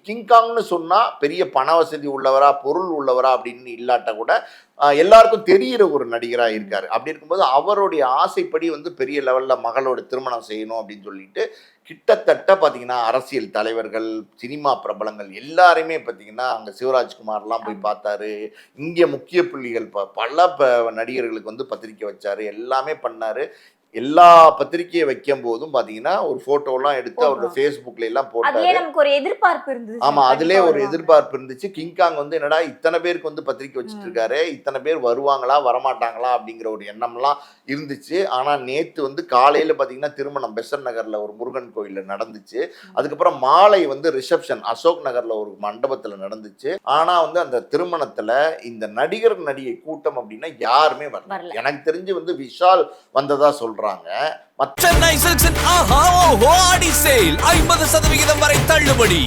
கிங்காங்னு சொன்னா பெரிய பண வசதி உள்ளவரா பொருள் உள்ளவரா அப்படின்னு இல்லாட்ட கூட எல்லாருக்கும் தெரிகிற ஒரு நடிகராக இருக்காரு. அப்படி இருக்கும்போது அவருடைய ஆசைப்படி வந்து பெரிய லெவல்ல மகளோட திருமணம் செய்யணும் அப்படின்னு சொல்லிட்டு கிட்டத்தட்ட பார்த்தீங்கன்னா அரசியல் தலைவர்கள், சினிமா பிரபலங்கள் எல்லாருமே பார்த்தீங்கன்னா அங்கே சிவராஜ்குமார்லாம் போய் பார்த்தாரு. இங்கே முக்கிய புள்ளிகள் பல நடிகர்களுக்கு வந்து பத்திரிக்கை வச்சாரு, எல்லாமே பண்ணாரு. எல்லா பத்திரிகையை வைக்கும் போதும் பாத்தீங்கன்னா ஒரு போட்டோலாம் எடுத்து அவரோட Facebookல எல்லாம் போட்டாரு. நமக்கு ஒரு எதிர்பார்ப்பு இருந்துச்சு. ஆமா, அதுலயே ஒரு எதிர்பார்ப்பு இருந்துச்சு. கிங்காங் வந்து என்னடா இத்தனை பேருக்கு வந்து பத்திரிக்கை வச்சுட்டு இருக்காரு, இத்தனை பேர் வருவாங்களா வரமாட்டாங்களா அப்படிங்கிற ஒரு எண்ணம்லாம் இருந்துச்சு. ஆனா நேத்து வந்து காலையில பாத்தீங்கன்னா திருமணம் பெசன்ட் நகர்ல ஒரு முருகன் கோயில்ல நடந்துச்சு. அதுக்கப்புறம் மாலை வந்து ரிசப்ஷன் அசோக் நகர்ல ஒரு மண்டபத்துல நடந்துச்சு. ஆனா வந்து அந்த திருமணத்துல இந்த நடிகர் நடிகை கூட்டம் அப்படின்னா யாருமே வரல. எனக்கு தெரிஞ்சு வந்து விஷால் வந்ததா சொல்றாங்க. சென்னை சில்க்ஸின் ஆஹா ஓஹோ ஆடி சேல் 50% வரை தள்ளுபடி.